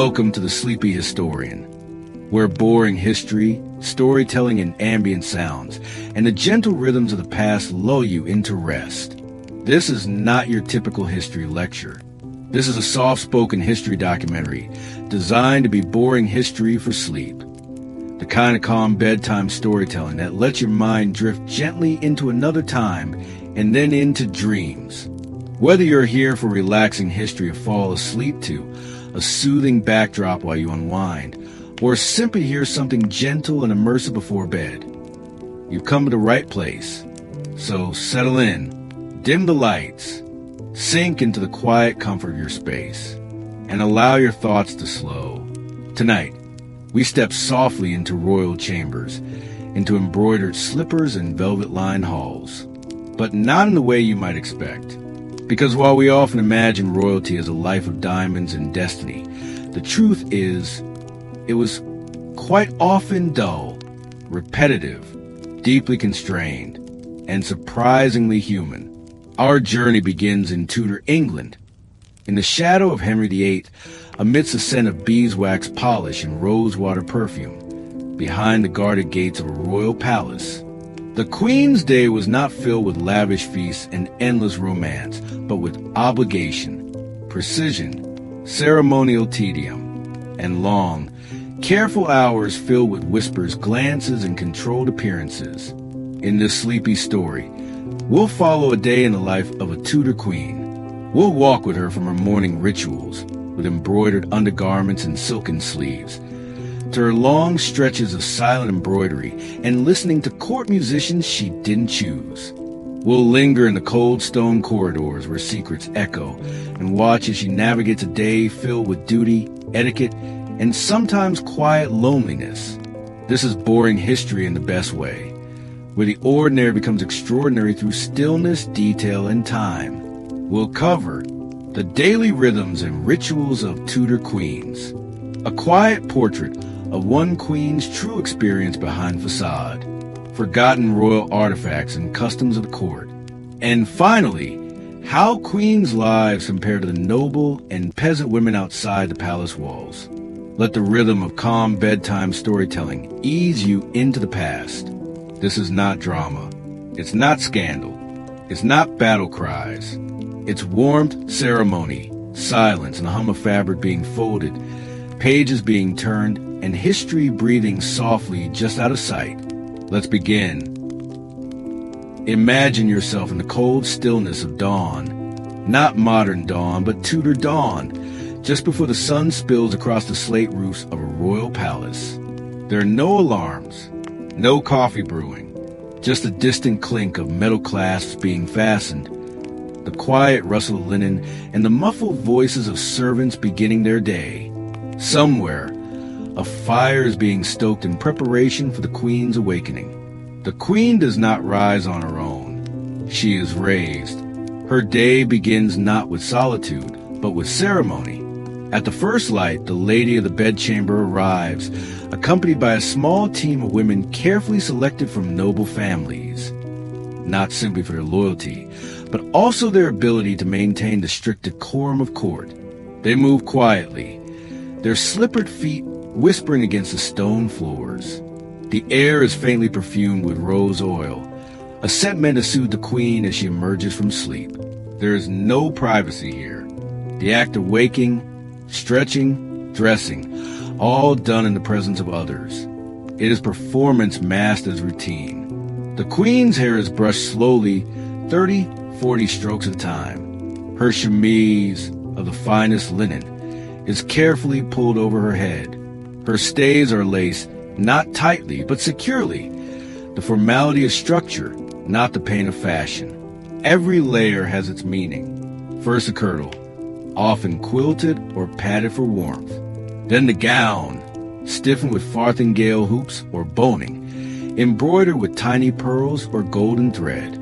Welcome to the Sleepy Historian, where boring history, storytelling, and ambient sounds, and the gentle rhythms of the past lull you into rest. This is not your typical history lecture. This is a soft-spoken history documentary designed to be boring history for sleep. The kind of calm bedtime storytelling that lets your mind drift gently into another time and then into dreams. Whether you're here for relaxing history to fall asleep to, a soothing backdrop while you unwind, or simply hear something gentle and immersive before bed, you've come to the right place. So settle in, dim the lights, sink into the quiet comfort of your space, and allow your thoughts to slow. Tonight, we step softly into royal chambers, into embroidered slippers and velvet-lined halls, but not in the way you might expect. Because while we often imagine royalty as a life of diamonds and destiny, the truth is, it was quite often dull, repetitive, deeply constrained, and surprisingly human. Our journey begins in Tudor England, in the shadow of Henry VIII, amidst the scent of beeswax polish and rosewater perfume, behind the guarded gates of a royal palace. The Queen's day was not filled with lavish feasts and endless romance, but with obligation, precision, ceremonial tedium, and long, careful hours filled with whispers, glances, and controlled appearances. In this sleepy story, we'll follow a day in the life of a Tudor queen. We'll walk with her from her morning rituals, with embroidered undergarments and silken sleeves, to her long stretches of silent embroidery and listening to court musicians she didn't choose. We'll linger in the cold stone corridors where secrets echo and watch as she navigates a day filled with duty, etiquette, and sometimes quiet loneliness. This is boring history in the best way, where the ordinary becomes extraordinary through stillness, detail, and time. We'll cover the daily rhythms and rituals of Tudor queens, a quiet portrait of one queen's true experience behind facade, forgotten royal artifacts and customs of the court, and finally, how queens' lives compare to the noble and peasant women outside the palace walls. Let the rhythm of calm bedtime storytelling ease you into the past. This is not drama. It's not scandal. It's not battle cries. It's warmth, ceremony, silence, and the hum of fabric being folded, pages being turned, and history breathing softly just out of sight. Let's begin. Imagine yourself in the cold stillness of dawn. Not modern dawn, but Tudor dawn, just before the sun spills across the slate roofs of a royal palace. There are no alarms, no coffee brewing, just the distant clink of metal clasps being fastened, the quiet rustle of linen, and the muffled voices of servants beginning their day. Somewhere, a fire is being stoked in preparation for the Queen's awakening. The Queen does not rise on her own. She is raised. Her day begins not with solitude, but with ceremony. At the first light, the lady of the bedchamber arrives, accompanied by a small team of women carefully selected from noble families, not simply for their loyalty, but also their ability to maintain the strict decorum of court. They move quietly, their slippered feet whispering against the stone floors. The air is faintly perfumed with rose oil, a scent meant to soothe the Queen as she emerges from sleep. There is no privacy here. The act of waking, stretching, dressing, all done in the presence of others. It is performance masked as routine. The Queen's hair is brushed slowly, 30, 40 strokes at a time. Her chemise, of the finest linen, is carefully pulled over her head. Her stays are laced, not tightly, but securely. The formality of structure, not the pain of fashion. Every layer has its meaning. First a kirtle, often quilted or padded for warmth. Then the gown, stiffened with farthingale hoops or boning, embroidered with tiny pearls or golden thread.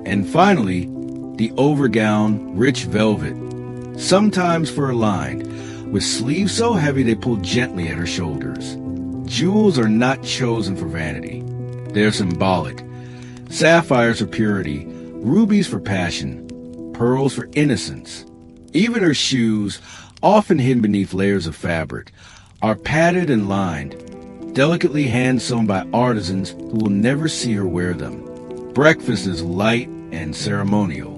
And finally, the overgown, rich velvet, sometimes fur-lined, with sleeves so heavy they pull gently at her shoulders. Jewels are not chosen for vanity. They are symbolic. Sapphires for purity, rubies for passion, pearls for innocence. Even her shoes, often hidden beneath layers of fabric, are padded and lined, delicately hand-sewn by artisans who will never see her wear them. Breakfast is light and ceremonial.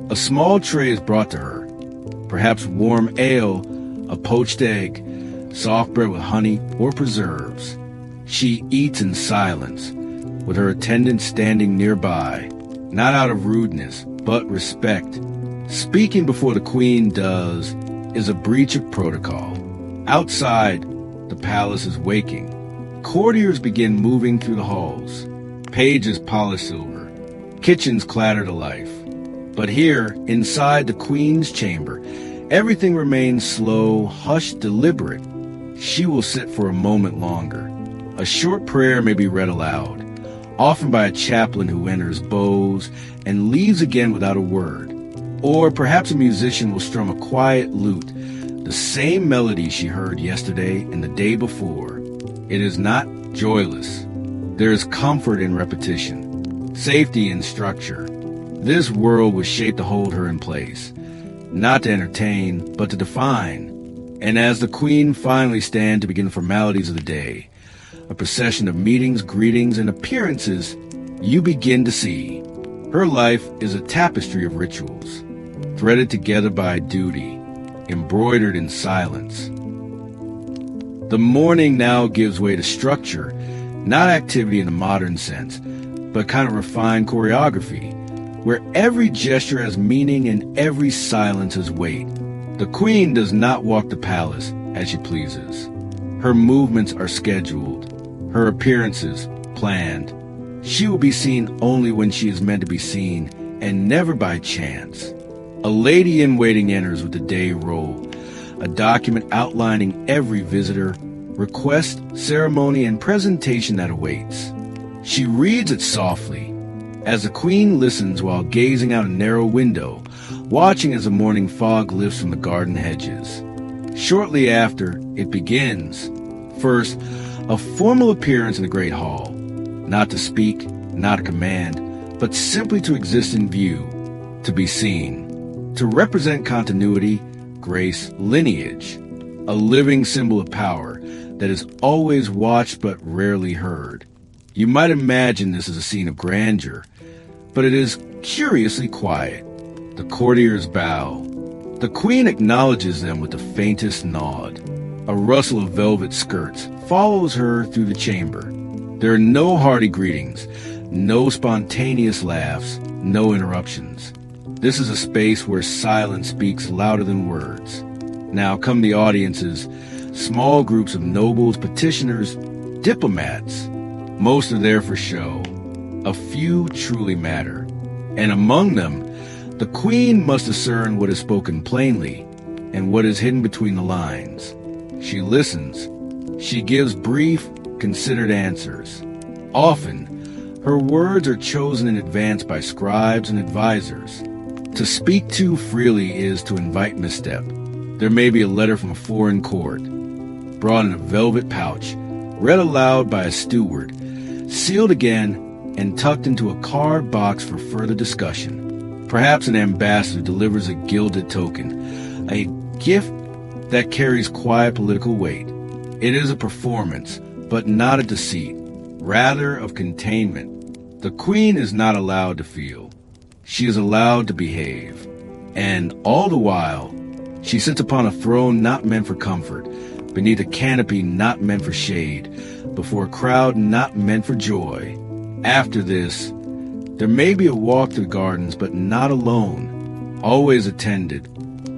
A small tray is brought to her, perhaps warm ale, a poached egg, soft bread with honey or preserves. She eats in silence, with her attendant standing nearby, not out of rudeness, but respect. Speaking before the Queen does is a breach of protocol. Outside, the palace is waking. Courtiers begin moving through the halls. Pages polish silver. Kitchens clatter to life. But here, inside the Queen's chamber, everything remains slow, hushed, deliberate. She will sit for a moment longer. A short prayer may be read aloud, often by a chaplain who enters, bows, and leaves again without a word. Or perhaps a musician will strum a quiet lute, the same melody she heard yesterday and the day before. It is not joyless. There is comfort in repetition, safety in structure. This world was shaped to hold her in place, not to entertain, but to define. And as the Queen finally stands to begin the formalities of the day, a procession of meetings, greetings, and appearances, you begin to see. Her life is a tapestry of rituals, threaded together by duty, embroidered in silence. The morning now gives way to structure, not activity in the modern sense, but kind of refined choreography, where every gesture has meaning and every silence has weight. The Queen does not walk the palace as she pleases. Her movements are scheduled, her appearances planned. She will be seen only when she is meant to be seen, and never by chance. A lady-in-waiting enters with the day roll, a document outlining every visitor, request, ceremony, and presentation that awaits. She reads it softly, as the Queen listens while gazing out a narrow window, watching as the morning fog lifts from the garden hedges. Shortly after, it begins. First, a formal appearance in the Great Hall, not to speak, not to command, but simply to exist in view, to be seen, to represent continuity, grace, lineage, a living symbol of power that is always watched but rarely heard. You might imagine this as a scene of grandeur, but it is curiously quiet. The courtiers bow. The Queen acknowledges them with the faintest nod. A rustle of velvet skirts follows her through the chamber. There are no hearty greetings, no spontaneous laughs, no interruptions. This is a space where silence speaks louder than words. Now come the audiences, small groups of nobles, petitioners, diplomats. Most are there for show. A few truly matter. And among them, the Queen must discern what is spoken plainly and what is hidden between the lines. She listens. She gives brief, considered answers. Often, her words are chosen in advance by scribes and advisors. To speak too freely is to invite misstep. There may be a letter from a foreign court, brought in a velvet pouch, read aloud by a steward, sealed again, and tucked into a carved box for further discussion. Perhaps an ambassador delivers a gilded token, a gift that carries quiet political weight. It is a performance, but not a deceit, rather of containment. The Queen is not allowed to feel. She is allowed to behave. And all the while, she sits upon a throne not meant for comfort, beneath a canopy not meant for shade, before a crowd not meant for joy. After this, there may be a walk through the gardens, but not alone, always attended,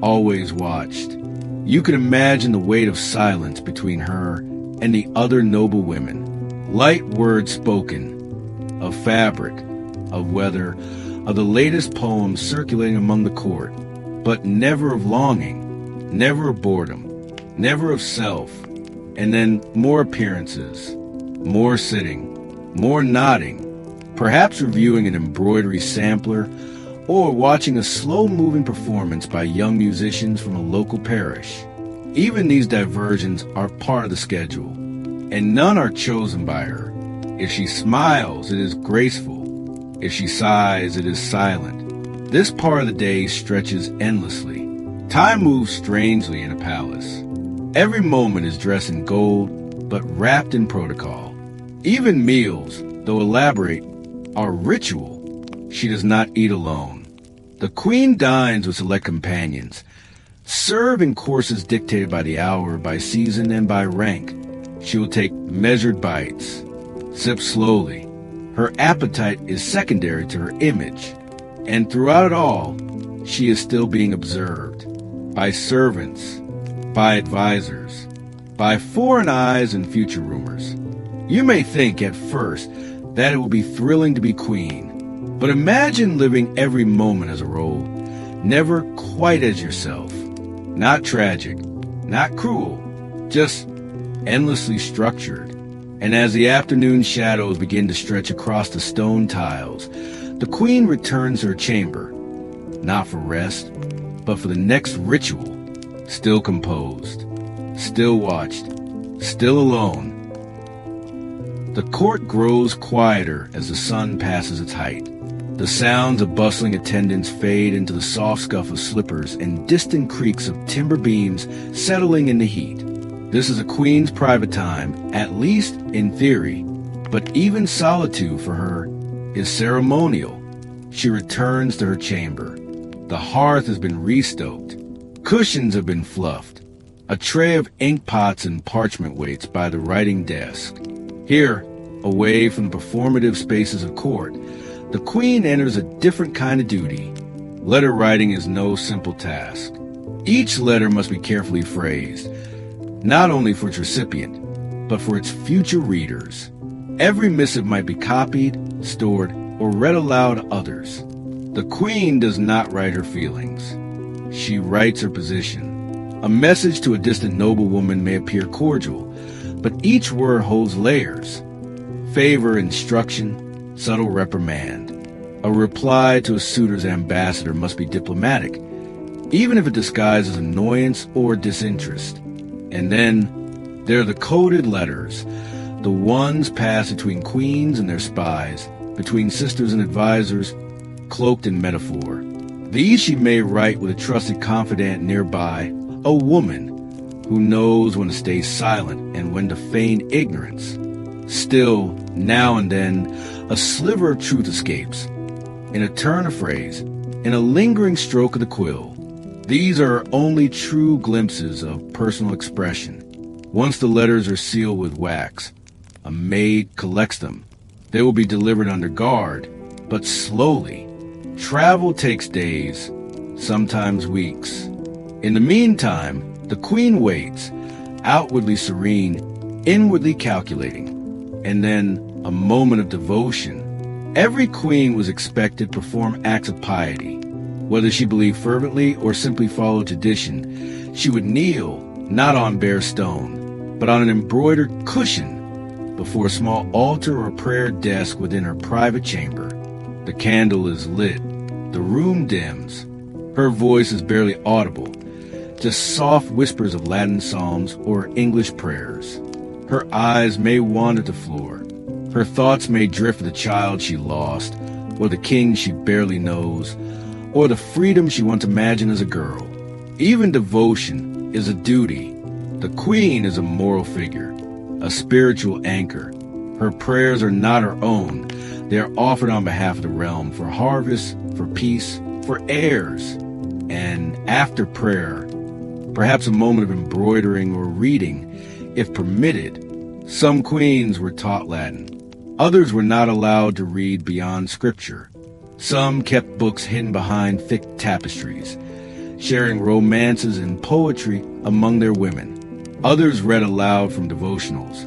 always watched. You can imagine the weight of silence between her and the other noble women. Light words spoken, of fabric, of weather, of the latest poems circulating among the court, but never of longing, never of boredom, never of self. And then more appearances, more sitting, more nodding, perhaps reviewing an embroidery sampler or watching a slow-moving performance by young musicians from a local parish. Even these diversions are part of the schedule, and none are chosen by her. If she smiles, it is graceful. If she sighs, it is silent. This part of the day stretches endlessly. Time moves strangely in a palace. Every moment is dressed in gold, but wrapped in protocol. Even meals, though elaborate, are ritual. She does not eat alone. The queen dines with select companions, served in courses dictated by the hour, by season, and by rank. She will take measured bites, sip slowly. Her appetite is secondary to her image, and throughout it all, she is still being observed by servants, by advisors, by foreign eyes and future rumors. You may think at first that it will be thrilling to be queen, but imagine living every moment as a role, never quite as yourself. Not tragic, not cruel, just endlessly structured. And as the afternoon shadows begin to stretch across the stone tiles, the queen returns to her chamber, not for rest, but for the next ritual, still composed, still watched, still alone. The court grows quieter as the sun passes its height. The sounds of bustling attendants fade into the soft scuff of slippers and distant creaks of timber beams settling in the heat. This is a queen's private time, at least in theory, but even solitude for her is ceremonial. She returns to her chamber. The hearth has been restoked. Cushions have been fluffed. A tray of ink pots and parchment waits by the writing desk. Here, away from the performative spaces of court, the queen enters a different kind of duty. Letter writing is no simple task. Each letter must be carefully phrased, not only for its recipient, but for its future readers. Every missive might be copied, stored, or read aloud to others. The queen does not write her feelings. She writes her position. A message to a distant noblewoman may appear cordial, but each word holds layers. Favor, instruction, subtle reprimand. A reply to a suitor's ambassador must be diplomatic, even if it disguises annoyance or disinterest. And then there are the coded letters, the ones passed between queens and their spies, between sisters and advisors, cloaked in metaphor. These she may write with a trusted confidant nearby, a woman who knows when to stay silent and when to feign ignorance. Still, now and then, a sliver of truth escapes, in a turn of phrase, in a lingering stroke of the quill. These are only true glimpses of personal expression. Once the letters are sealed with wax, a maid collects them. They will be delivered under guard, but slowly. Travel takes days, sometimes weeks. In the meantime, the queen waits, outwardly serene, inwardly calculating. And then a moment of devotion. Every queen was expected to perform acts of piety. Whether she believed fervently or simply followed tradition, she would kneel, not on bare stone, but on an embroidered cushion before a small altar or prayer desk within her private chamber. The candle is lit. The room dims. Her voice is barely audible, just soft whispers of Latin psalms or English prayers. Her eyes may wander the floor. Her thoughts may drift for the child she lost, or the king she barely knows, or the freedom she once imagined as a girl. Even devotion is a duty. The queen is a moral figure, a spiritual anchor. Her prayers are not her own. They are offered on behalf of the realm, for harvest, for peace, for heirs. And after prayer, perhaps a moment of embroidering or reading, if permitted. Some queens were taught Latin. Others were not allowed to read beyond scripture. Some kept books hidden behind thick tapestries, sharing romances and poetry among their women. Others read aloud from devotionals,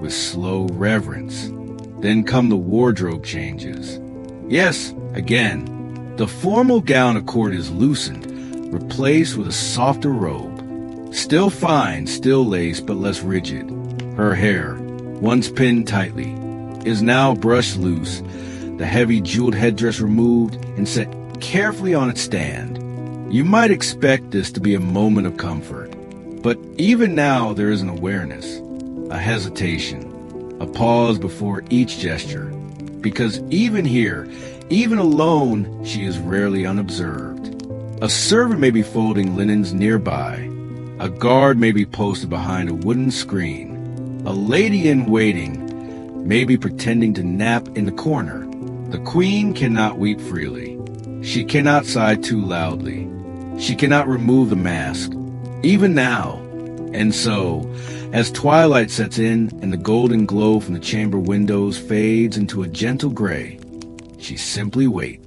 with slow reverence. Then come the wardrobe changes. Yes, again, the formal gown of court is loosened, replaced with a softer robe. Still fine, still laced, but less rigid. Her hair, once pinned tightly, is now brushed loose, the heavy jeweled headdress removed and set carefully on its stand. You might expect this to be a moment of comfort, but even now there is an awareness, a hesitation, a pause before each gesture, because even here, even alone, she is rarely unobserved. A servant may be folding linens nearby. A guard may be posted behind a wooden screen. A lady-in-waiting may be pretending to nap in the corner. The queen cannot weep freely. She cannot sigh too loudly. She cannot remove the mask, even now. And so, as twilight sets in and the golden glow from the chamber windows fades into a gentle gray, she simply waits.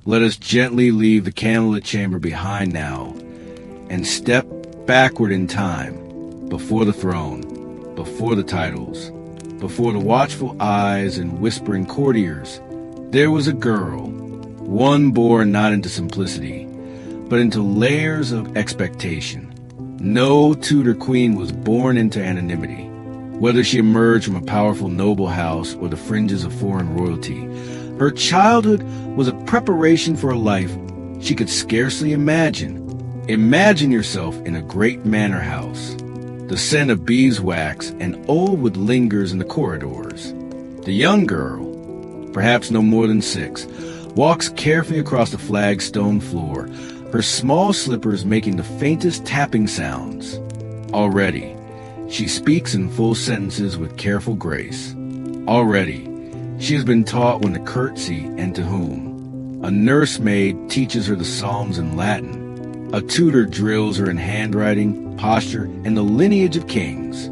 Let us gently leave the candlelit chamber behind now and step backward in time, before the throne, before the titles, before the watchful eyes and whispering courtiers. There was a girl, one born not into simplicity, but into layers of expectation. No Tudor queen was born into anonymity. Whether she emerged from a powerful noble house or the fringes of foreign royalty, her childhood was a preparation for a life she could scarcely imagine. Imagine yourself in a great manor house. The scent of beeswax and old wood lingers in the corridors. The young girl, perhaps no more than 6, walks carefully across the flagstone floor, her small slippers making the faintest tapping sounds. Already, she speaks in full sentences with careful grace. Already, she has been taught when to curtsy and to whom. A nursemaid teaches her the Psalms in Latin. A tutor drills her in handwriting, posture, and the lineage of kings.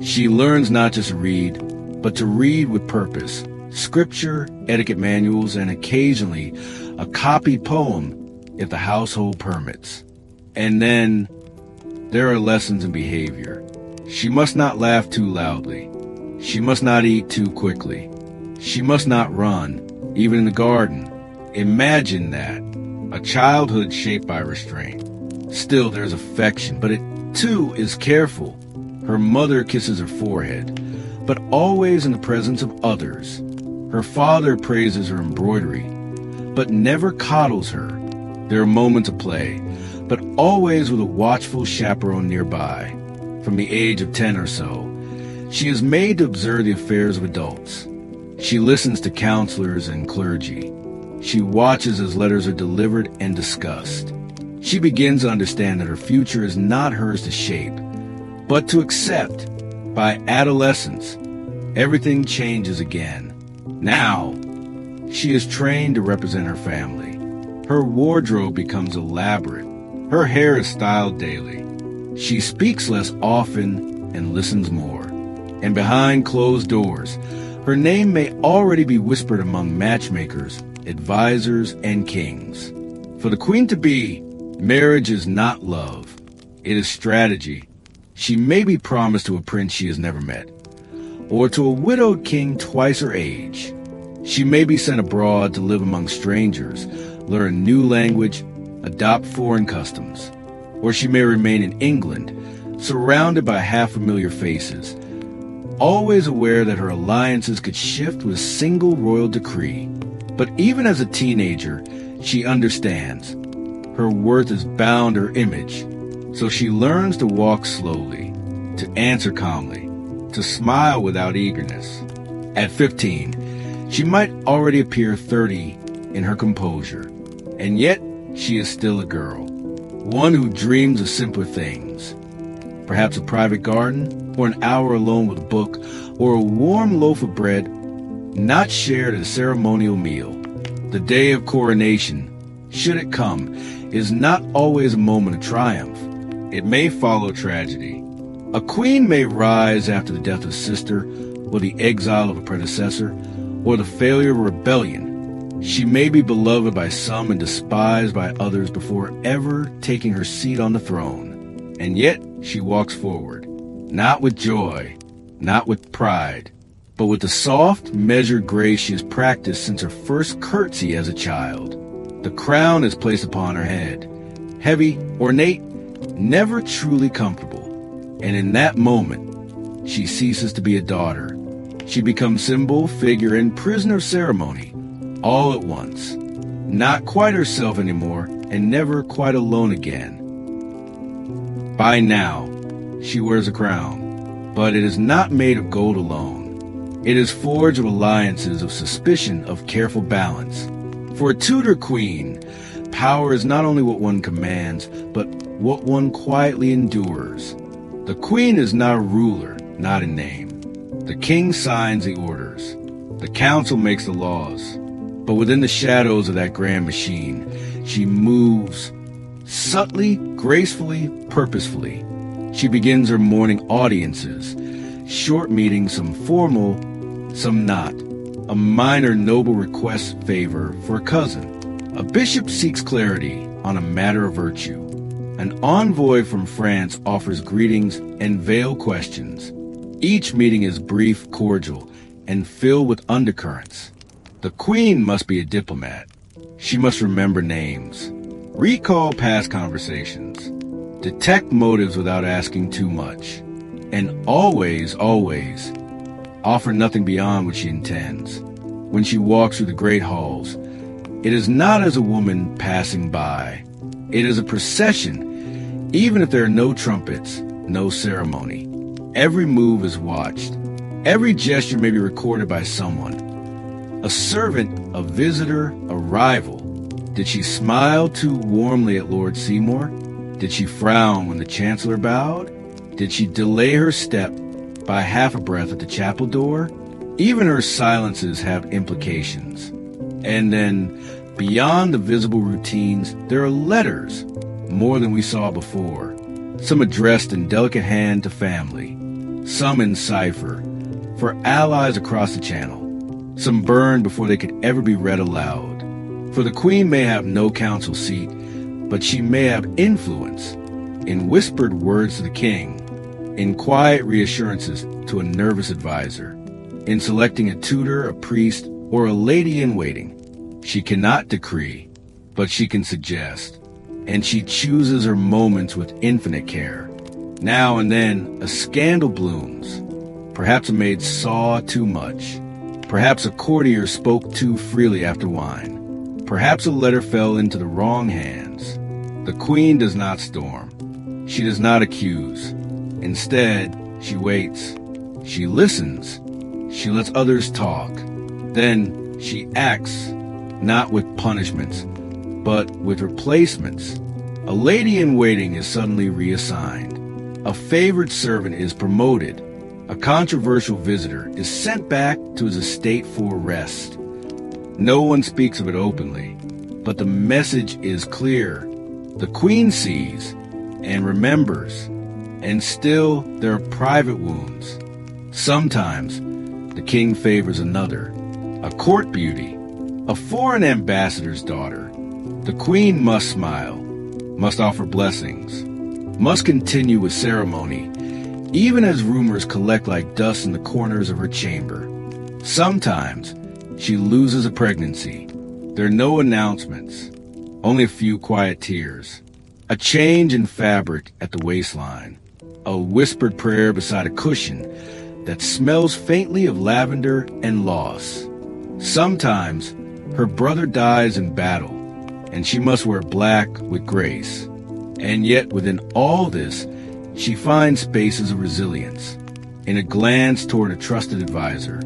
She learns not just to read, but to read with purpose, scripture, etiquette manuals, and occasionally a copied poem if the household permits. And then there are lessons in behavior. She must not laugh too loudly. She must not eat too quickly. She must not run, even in the garden. Imagine that. A childhood shaped by restraint. Still, there's affection, but it, too, is careful. Her mother kisses her forehead, but always in the presence of others. Her father praises her embroidery, but never coddles her. There are moments of play, but always with a watchful chaperone nearby. From the age of 10 or so, she is made to observe the affairs of adults. She listens to counselors and clergy. She watches as letters are delivered and discussed. She begins to understand that her future is not hers to shape, but to accept. By adolescence, everything changes again. Now, she is trained to represent her family. Her wardrobe becomes elaborate. Her hair is styled daily. She speaks less often and listens more. And behind closed doors, her name may already be whispered among matchmakers, advisors, and kings. For the queen-to-be, marriage is not love. It is strategy. She may be promised to a prince she has never met, or to a widowed king twice her age. She may be sent abroad to live among strangers, learn new language, adopt foreign customs. Or she may remain in England, surrounded by half-familiar faces, always aware that her alliances could shift with a single royal decree. But even as a teenager, she understands. Her worth is bound to her image, so she learns to walk slowly, to answer calmly, to smile without eagerness. At 15, she might already appear 30 in her composure, and yet she is still a girl, one who dreams of simpler things. Perhaps a private garden, or an hour alone with a book, or a warm loaf of bread, not shared at a ceremonial meal. The day of coronation, should it come, is not always a moment of triumph. It may follow tragedy. A queen may rise after the death of a sister, or the exile of a predecessor, or the failure of a rebellion. She may be beloved by some and despised by others before ever taking her seat on the throne. And yet she walks forward, not with joy, not with pride, but with the soft, measured grace she has practiced since her first curtsy as a child. The crown is placed upon her head, heavy, ornate, never truly comfortable. And in that moment, she ceases to be a daughter. She becomes symbol, figure, and prisoner of ceremony, all at once. Not quite herself anymore, and never quite alone again. By now, she wears a crown, but it is not made of gold alone. It is forged of alliances, of suspicion, of careful balance. For a Tudor queen, Power is not only what one commands, but what one quietly endures. The queen is not a ruler, not in name. The king signs the orders. The council makes the laws. But within the shadows of that grand machine, she moves subtly, gracefully, purposefully. She begins her morning audiences, short meetings, some formal, some not. A minor noble requests favor for a cousin. A bishop seeks clarity on a matter of virtue. An envoy from France offers greetings and veiled questions. Each meeting is brief, cordial, and filled with undercurrents. The queen must be a diplomat. She must remember names, recall past conversations, detect motives without asking too much, and always, always offer nothing beyond what she intends. When she walks through the great halls, it is not as a woman passing by. It is a procession, even if there are no trumpets, no ceremony. Every move is watched. Every gesture may be recorded by someone. A servant, a visitor, a rival. Did she smile too warmly at Lord Seymour? Did she frown when the Chancellor bowed? Did she delay her step by half a breath at the chapel door? Even her silences have implications. And then, beyond the visible routines, there are letters, more than we saw before. Some addressed in delicate hand to family, some in cipher, for allies across the channel, some burned before they could ever be read aloud. For the queen may have no council seat, but she may have influence, in whispered words to the king, in quiet reassurances to a nervous advisor, in selecting a tutor, a priest, or a lady-in-waiting. She cannot decree, but she can suggest, and she chooses her moments with infinite care. Now and then, a scandal blooms. Perhaps a maid saw too much. Perhaps a courtier spoke too freely after wine. Perhaps a letter fell into the wrong hands. The queen does not storm. She does not accuse. Instead, she waits. She listens. She lets others talk. Then she acts, not with punishments, but with replacements. A lady-in-waiting is suddenly reassigned. A favored servant is promoted. A controversial visitor is sent back to his estate for rest. No one speaks of it openly, but the message is clear. The queen sees and remembers, and still there are private wounds. Sometimes the king favors another, a court beauty, a foreign ambassador's daughter. The queen must smile, must offer blessings, must continue with ceremony, even as rumors collect like dust in the corners of her chamber. Sometimes she loses a pregnancy. There are no announcements, only a few quiet tears, a change in fabric at the waistline, a whispered prayer beside a cushion that smells faintly of lavender and loss. Sometimes her brother dies in battle, and she must wear black with grace. And yet within all this, she finds spaces of resilience, in a glance toward a trusted advisor,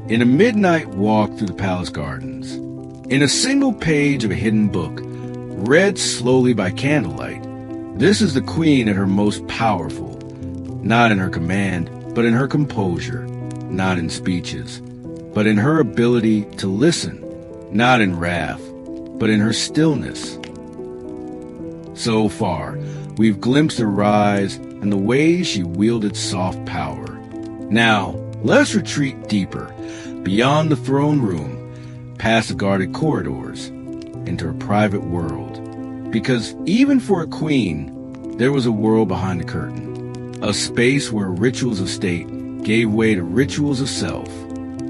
in a midnight walk through the palace gardens, in a single page of a hidden book, read slowly by candlelight. This is the queen at her most powerful, not in her command, but in her composure, not in speeches, but in her ability to listen, not in wrath, but in her stillness. So far, we've glimpsed her rise and the ways she wielded soft power. Now, let's retreat deeper, beyond the throne room, past the guarded corridors, into her private world. Because even for a queen, there was a world behind the curtain, a space where rituals of state gave way to rituals of self,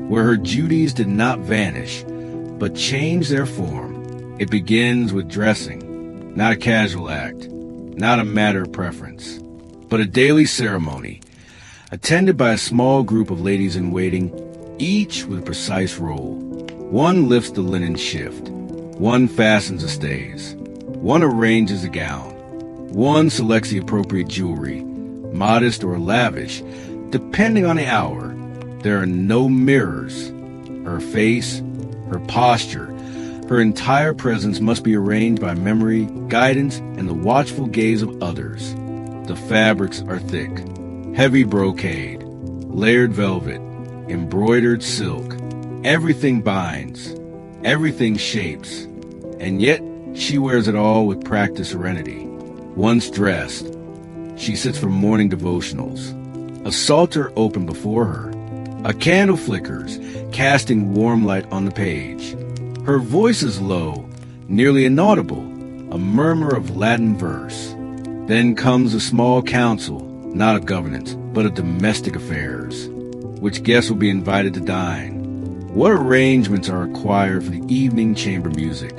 where her duties did not vanish, but changed their form. It begins with dressing, not a casual act, not a matter of preference, but a daily ceremony, attended by a small group of ladies-in-waiting, each with a precise role. One lifts the linen shift, one fastens the stays, one arranges the gown, one selects the appropriate jewelry, modest or lavish, depending on the hour. There are no mirrors. Her face, her posture, Her entire presence must be arranged by memory, guidance, and the watchful gaze of others. The fabrics are thick, heavy brocade, layered velvet, embroidered silk. Everything binds, everything shapes, and yet she wears it all with practiced serenity. Once dressed, she sits for morning devotionals. A psalter open before her. A candle flickers, casting warm light on the page. Her voice is low, nearly inaudible, a murmur of Latin verse. Then comes a small council, not of governance, but of domestic affairs, which guests will be invited to dine. What arrangements are required for the evening chamber music?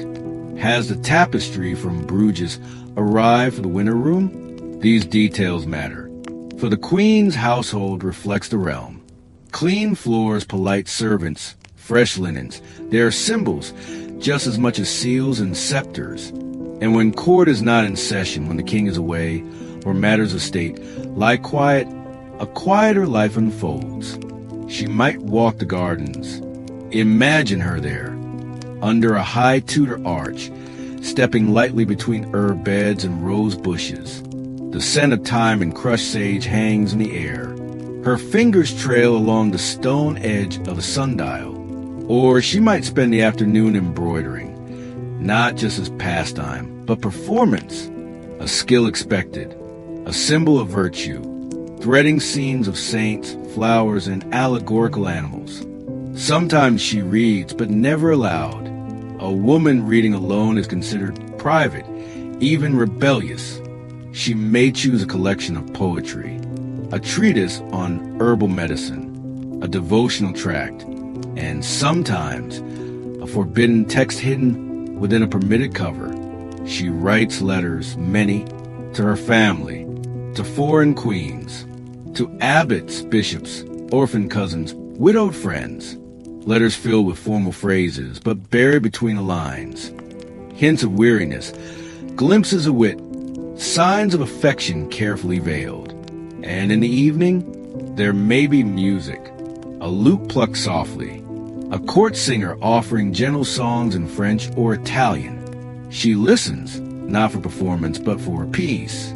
Has the tapestry from Bruges arrived for the winter room? These details matter, for the Queen's household reflects the realm. Clean floors, polite servants, fresh linens, they are symbols just as much as seals and scepters. And when court is not in session, when the king is away, or matters of state lie quiet, a quieter life unfolds. She might walk the gardens. Imagine her there, under a high Tudor arch, stepping lightly between herb beds and rose bushes. The scent of thyme and crushed sage hangs in the air. Her fingers trail along the stone edge of a sundial. Or she might spend the afternoon embroidering, not just as pastime, but performance, a skill expected, a symbol of virtue, threading scenes of saints, flowers, and allegorical animals. Sometimes she reads, but never aloud. A woman reading alone is considered private, even rebellious. She may choose a collection of poetry, a treatise on herbal medicine, a devotional tract, and sometimes a forbidden text hidden within a permitted cover. She writes letters, many, to her family, to foreign queens, to abbots, bishops, orphan cousins, widowed friends. Letters filled with formal phrases, but buried between the lines. Hints of weariness, glimpses of wit, signs of affection carefully veiled. And in the evening, there may be music, a lute plucked softly, a court singer offering gentle songs in French or Italian. She listens, not for performance, but for peace,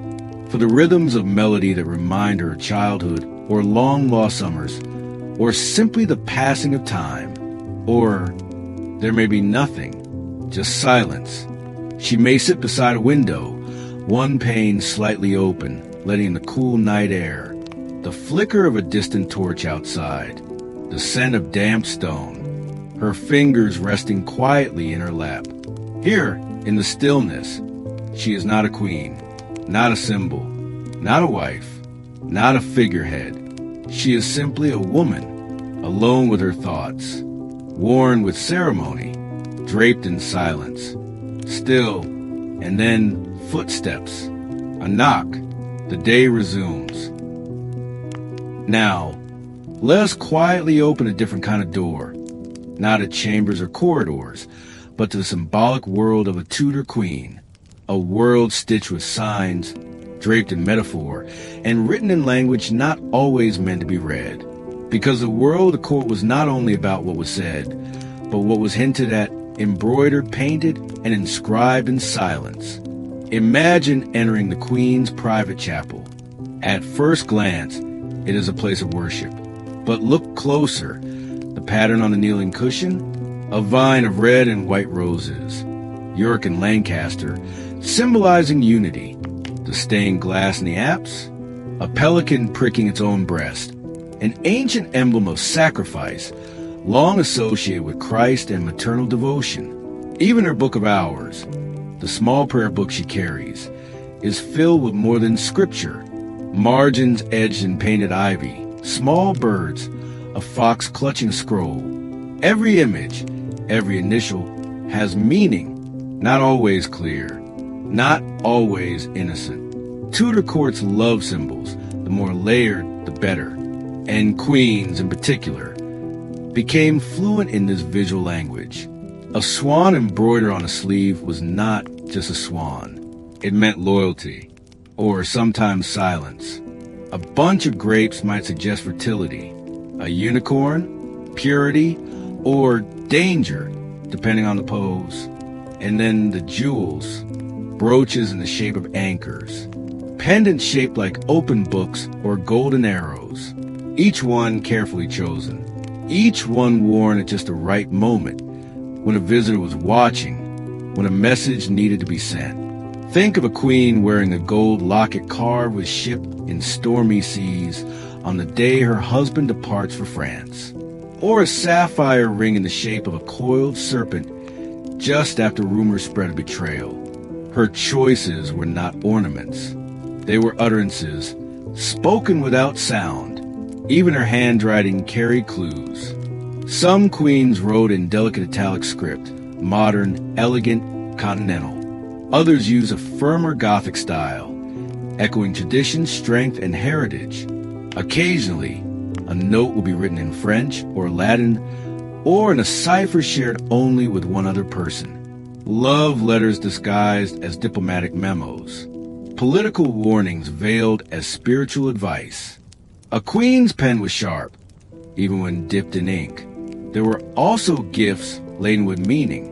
for the rhythms of melody that remind her of childhood or long-lost summers, or simply the passing of time. Or there may be nothing, just silence. She may sit beside a window, one pane slightly open, letting in the cool night air, the flicker of a distant torch outside, the scent of damp stone, her fingers resting quietly in her lap. Here, in the stillness, she is not a queen, not a symbol, not a wife, not a figurehead. She is simply a woman, alone with her thoughts, worn with ceremony, draped in silence, still, and then footsteps, a knock. The day resumes. Now, let us quietly open a different kind of door, not at chambers or corridors, but to the symbolic world of a Tudor queen, a world stitched with signs, draped in metaphor, and written in language not always meant to be read. Because the world of the court was not only about what was said, but what was hinted at, embroidered, painted, and inscribed in silence. Imagine entering the Queen's private chapel. At first glance, it is a place of worship. But look closer. The pattern on the kneeling cushion? A vine of red and white roses. York and Lancaster, symbolizing unity. The stained glass in the apse? A pelican pricking its own breast. An ancient emblem of sacrifice, long associated with Christ and maternal devotion. Even her Book of Hours, the small prayer book she carries, is filled with more than scripture. Margins edged in painted ivy, small birds, a fox clutching a scroll. Every image, every initial has meaning, not always clear, not always innocent. Tudor courts love symbols. The more layered, the better. And queens, in particular, became fluent in this visual language. A swan embroidered on a sleeve was not just a swan. It meant loyalty, or sometimes silence. A bunch of grapes might suggest fertility. A unicorn, purity, or danger, depending on the pose. And then the jewels, brooches in the shape of anchors, pendants shaped like open books or golden arrows, each one carefully chosen, each one worn at just the right moment, when a visitor was watching, when a message needed to be sent. Think of a queen wearing a gold locket carved with ship in stormy seas on the day her husband departs for France, or a sapphire ring in the shape of a coiled serpent just after rumors spread of betrayal. Her choices were not ornaments. They were utterances, spoken without sound. Even her handwriting carried clues. Some queens wrote in delicate italic script, modern, elegant, continental. Others use a firmer Gothic style, echoing tradition, strength, and heritage. Occasionally, a note will be written in French or Latin, or in a cipher shared only with one other person. Love letters disguised as diplomatic memos. Political warnings veiled as spiritual advice. A queen's pen was sharp, even when dipped in ink. There were also gifts laden with meaning.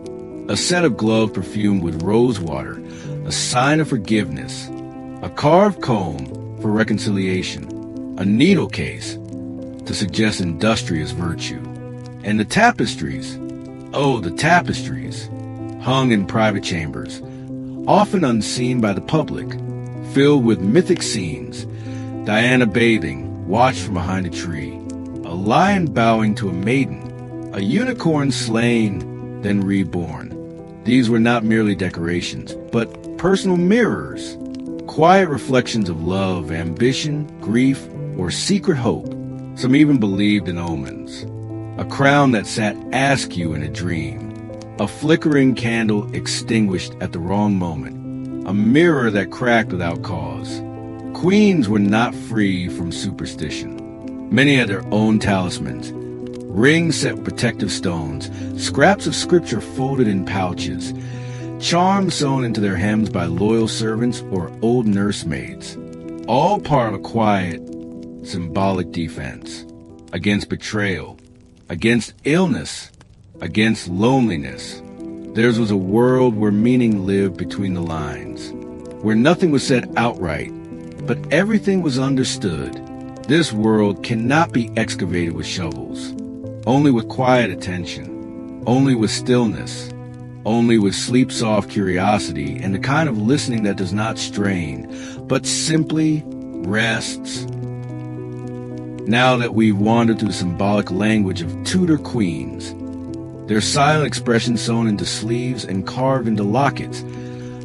A set of gloves perfumed with rose water, a sign of forgiveness. A carved comb for reconciliation. A needle case to suggest industrious virtue. And the tapestries, the tapestries, hung in private chambers, often unseen by the public, filled with mythic scenes. Diana bathing, watched from behind a tree. A lion bowing to a maiden. A unicorn slain, then reborn. These were not merely decorations, but personal mirrors. Quiet reflections of love, ambition, grief, or secret hope. Some even believed in omens. A crown that sat askew in a dream. A flickering candle extinguished at the wrong moment. A mirror that cracked without cause. Queens were not free from superstition. Many had their own talismans. Rings set with protective stones, scraps of scripture folded in pouches, charms sewn into their hems by loyal servants or old nursemaids. All part of a quiet, symbolic defense against betrayal, against illness, against loneliness. Theirs was a world where meaning lived between the lines, where nothing was said outright, but everything was understood. This world cannot be excavated with shovels, only with quiet attention, only with stillness, only with sleep-soft curiosity and the kind of listening that does not strain, but simply rests. Now that we've wandered through the symbolic language of Tudor queens, their silent expressions sewn into sleeves and carved into lockets,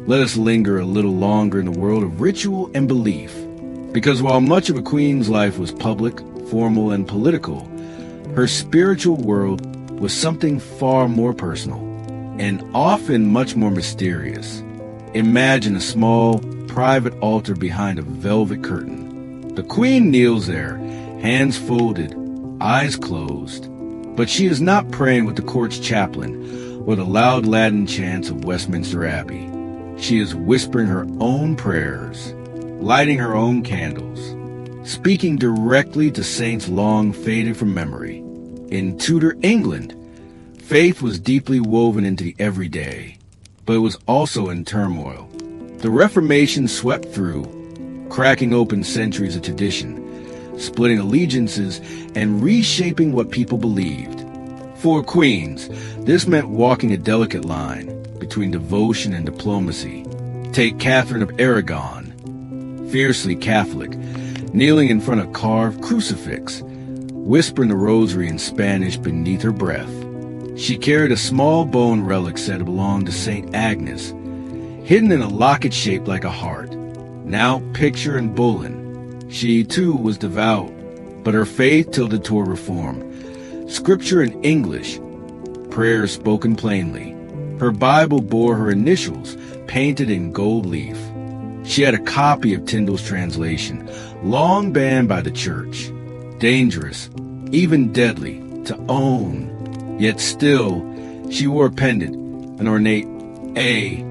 let us linger a little longer in the world of ritual and belief. Because while much of a queen's life was public, formal, and political, her spiritual world was something far more personal, and often much more mysterious. Imagine a small, private altar behind a velvet curtain. The queen kneels there, hands folded, eyes closed, but she is not praying with the court's chaplain or the loud Latin chants of Westminster Abbey. She is whispering her own prayers, lighting her own candles, speaking directly to saints long faded from memory. In Tudor England, faith was deeply woven into the everyday, but it was also in turmoil. The Reformation swept through, cracking open centuries of tradition, splitting allegiances, and reshaping what people believed. For queens, this meant walking a delicate line between devotion and diplomacy. Take Catherine of Aragon, fiercely Catholic, kneeling in front of a carved crucifix, whispering the rosary in Spanish beneath her breath. She carried a small bone relic said to belong to St. Agnes, hidden in a locket shaped like a heart. Now picture and bullion. She, too, was devout, but her faith tilted toward reform. Scripture in English, prayers spoken plainly. Her Bible bore her initials, painted in gold leaf. She had a copy of Tyndale's translation, long banned by the church. Dangerous, even deadly, to own. Yet still, she wore a pendant, an ornate A,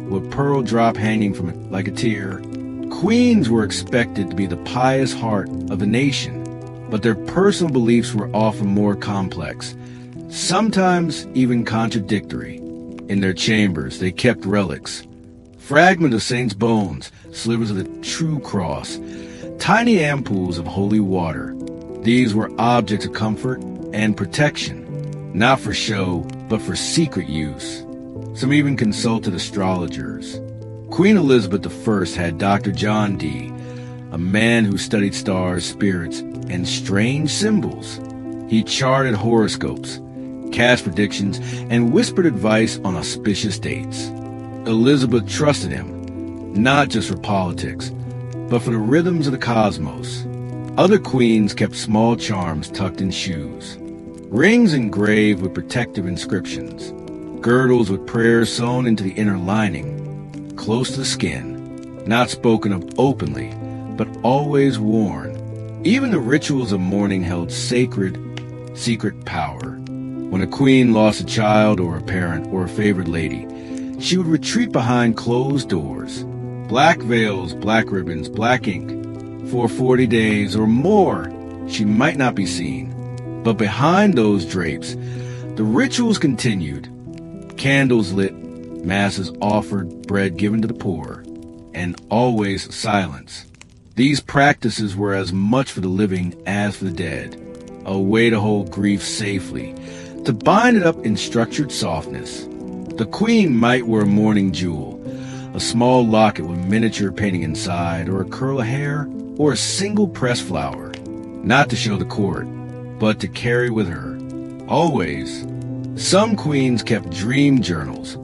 with pearl drop hanging from it like a tear. Queens were expected to be the pious heart of the nation, but their personal beliefs were often more complex, sometimes even contradictory. In their chambers, they kept relics, fragments of saints' bones, slivers of the true cross, tiny ampoules of holy water. These were objects of comfort and protection, not for show, but for secret use. Some even consulted astrologers. Queen Elizabeth I had Dr. John Dee, a man who studied stars, spirits, and strange symbols. He charted horoscopes, cast predictions, and whispered advice on auspicious dates. Elizabeth trusted him, not just for politics, but for the rhythms of the cosmos. Other queens kept small charms tucked in shoes, rings engraved with protective inscriptions, girdles with prayers sewn into the inner lining, close to the skin, not spoken of openly, but always worn. Even the rituals of mourning held sacred, secret power. When a queen lost a child or a parent or a favored lady, she would retreat behind closed doors, black veils, black ribbons, black ink. For 40 days or more, she might not be seen. But behind those drapes, the rituals continued. Candles lit, masses offered, bread given to the poor, and always silence. These practices were as much for the living as for the dead, a way to hold grief safely, to bind it up in structured softness. The queen might wear a mourning jewel, a small locket with miniature painting inside, or a curl of hair, or a single pressed flower, not to show the court, but to carry with her, always. Some queens kept dream journals,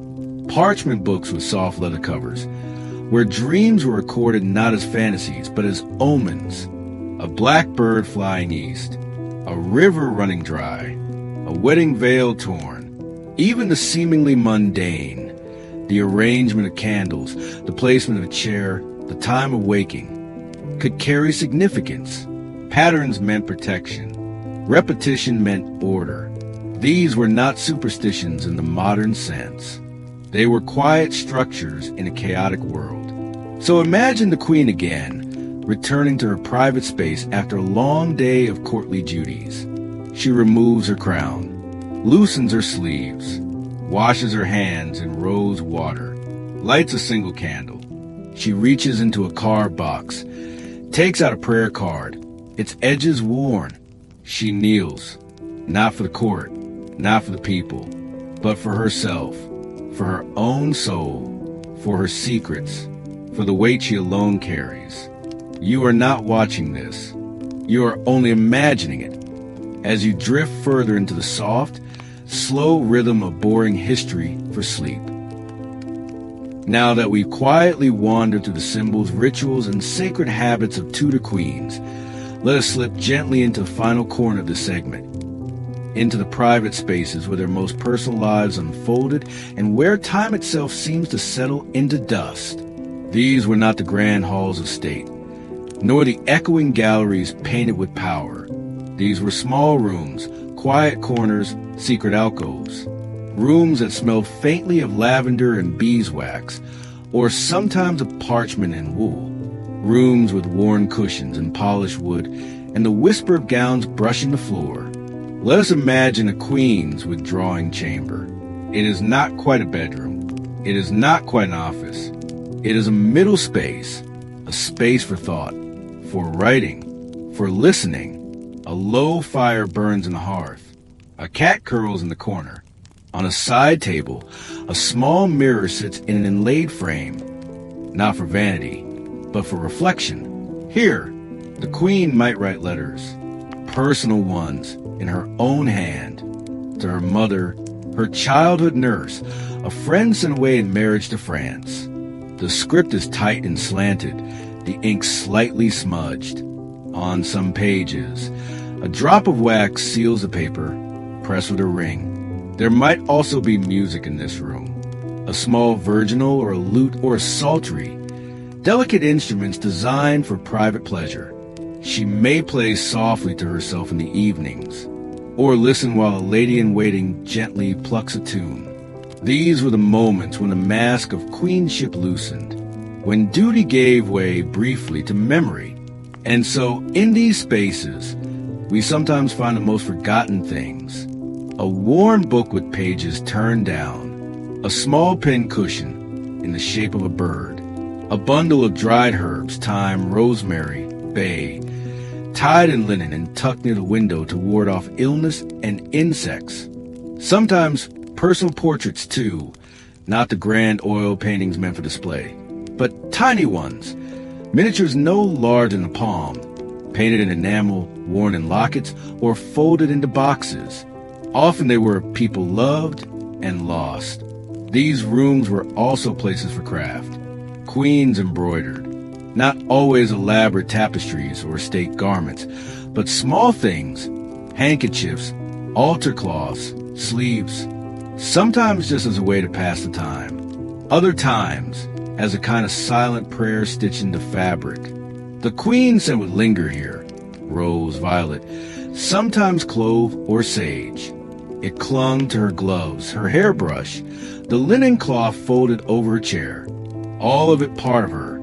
parchment books with soft leather covers, where dreams were recorded not as fantasies, but as omens. A blackbird flying east, a river running dry, a wedding veil torn, even the seemingly mundane, the arrangement of candles, the placement of a chair, the time of waking, could carry significance. Patterns meant protection. Repetition meant order. These were not superstitions in the modern sense. They were quiet structures in a chaotic world. So imagine the queen again, returning to her private space after a long day of courtly duties. She removes her crown, loosens her sleeves, washes her hands in rose water, lights a single candle. She reaches into a card box, takes out a prayer card, its edges worn. She kneels, not for the court, not for the people, but for herself, for her own soul, for her secrets, for the weight she alone carries. You are not watching this. You are only imagining it as you drift further into the soft, slow rhythm of boring history for sleep. Now that we've quietly wandered through the symbols, rituals, and sacred habits of Tudor queens, let us slip gently into the final corner of this segment, into the private spaces where their most personal lives unfolded and where time itself seems to settle into dust. These were not the grand halls of state, nor the echoing galleries painted with power. These were small rooms, quiet corners, secret alcoves, rooms that smelled faintly of lavender and beeswax, or sometimes of parchment and wool, rooms with worn cushions and polished wood, and the whisper of gowns brushing the floor. Let us imagine a queen's withdrawing chamber. It is not quite a bedroom. It is not quite an office. It is a middle space, a space for thought, for writing, for listening. A low fire burns in the hearth. A cat curls in the corner. On a side table, a small mirror sits in an inlaid frame, not for vanity, but for reflection. Here, the queen might write letters, personal ones, in her own hand, to her mother, her childhood nurse, a friend sent away in marriage to France. The script is tight and slanted, the ink slightly smudged. On some pages, a drop of wax seals the paper, pressed with a ring. There might also be music in this room, a small virginal or a lute or a psaltery, delicate instruments designed for private pleasure. She may play softly to herself in the evenings, or listen while a lady-in-waiting gently plucks a tune. These were the moments when the mask of queenship loosened, when duty gave way briefly to memory. And so, in these spaces, we sometimes find the most forgotten things, A worn book with pages turned down, a small pin cushion in the shape of a bird, a bundle of dried herbs, thyme, rosemary, bay, tied in linen and tucked near the window to ward off illness and insects. Sometimes personal portraits too, not the grand oil paintings meant for display, but tiny ones, miniatures no larger than a palm, painted in enamel, worn in lockets, or folded into boxes. Often they were people loved and lost. These rooms were also places for craft. Queens embroidered, not always elaborate tapestries or state garments, but small things, handkerchiefs, altar cloths, sleeves, sometimes just as a way to pass the time. Other times, as a kind of silent prayer stitched into fabric. The queen scent would linger here, rose, violet, sometimes clove or sage. It clung to her gloves, her hairbrush, the linen cloth folded over her chair, all of it part of her,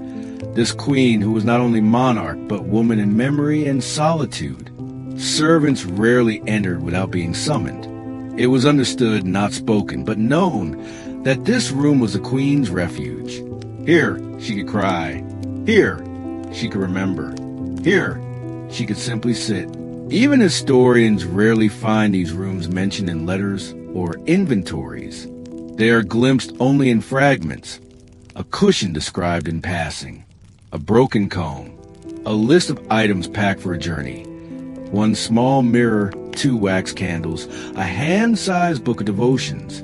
this queen who was not only monarch but woman in memory and solitude. Servants rarely entered without being summoned. It was understood, not spoken, but known that this room was the queen's refuge. Here, she could cry. Here, she could remember. Here, she could simply sit. Even historians rarely find these rooms mentioned in letters or inventories. They are glimpsed only in fragments. A cushion described in passing, a broken comb, a list of items packed for a journey, one small mirror, 2 wax candles, a hand-sized book of devotions.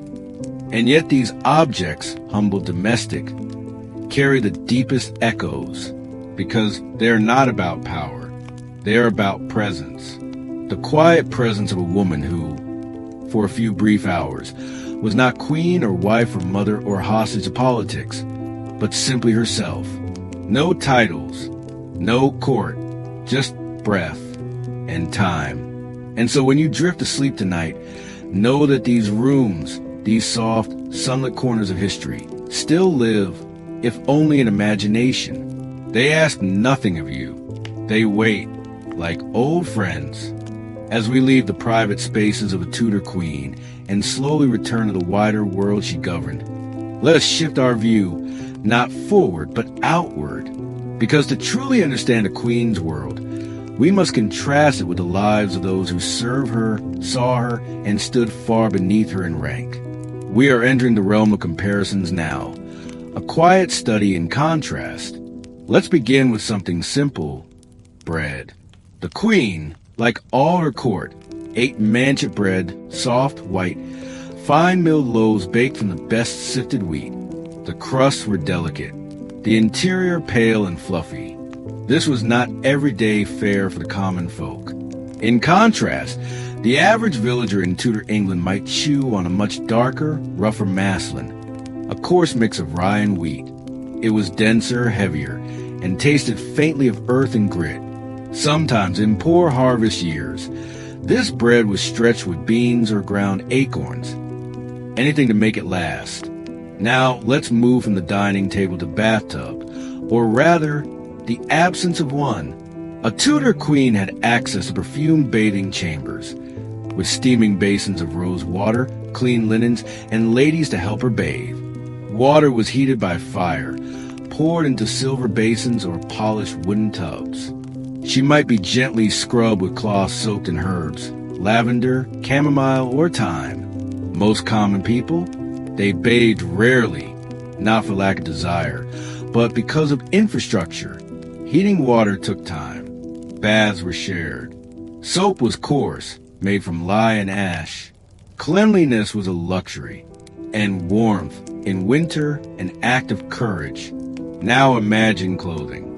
And yet these objects, humble domestic, carry the deepest echoes, because they are not about power. They are about presence. The quiet presence of a woman who, for a few brief hours, was not queen or wife or mother or hostage to politics, but simply herself. No titles, no court, just breath and time. And so when you drift asleep tonight, know that these rooms, these soft, sunlit corners of history, still live, if only in imagination. They ask nothing of you. They wait, like old friends, as we leave the private spaces of a Tudor queen and slowly return to the wider world she governed. Let us shift our view, not forward, but outward, because to truly understand a queen's world, we must contrast it with the lives of those who served her, saw her, and stood far beneath her in rank. We are entering the realm of comparisons now, a quiet study in contrast. Let's begin with something simple: bread. The queen, like all her court, ate manchet bread, soft, white, fine-milled loaves baked from the best sifted wheat. The crusts were delicate, the interior pale and fluffy. This was not everyday fare for the common folk. In contrast, the average villager in Tudor England might chew on a much darker, rougher maslin, a coarse mix of rye and wheat. It was denser, heavier, and tasted faintly of earth and grit. Sometimes, in poor harvest years, this bread was stretched with beans or ground acorns, anything to make it last. Now, let's move from the dining table to bathtub, or rather, the absence of one. A Tudor queen had access to perfumed bathing chambers, with steaming basins of rose water, clean linens, and ladies to help her bathe. Water was heated by fire, poured into silver basins or polished wooden tubs. She might be gently scrubbed with cloths soaked in herbs, lavender, chamomile, or thyme. Most common people, they bathed rarely, not for lack of desire, but because of infrastructure. Heating water took time. Baths were shared. Soap was coarse, made from lye and ash. Cleanliness was a luxury, and warmth, in winter, an act of courage. Now imagine clothing.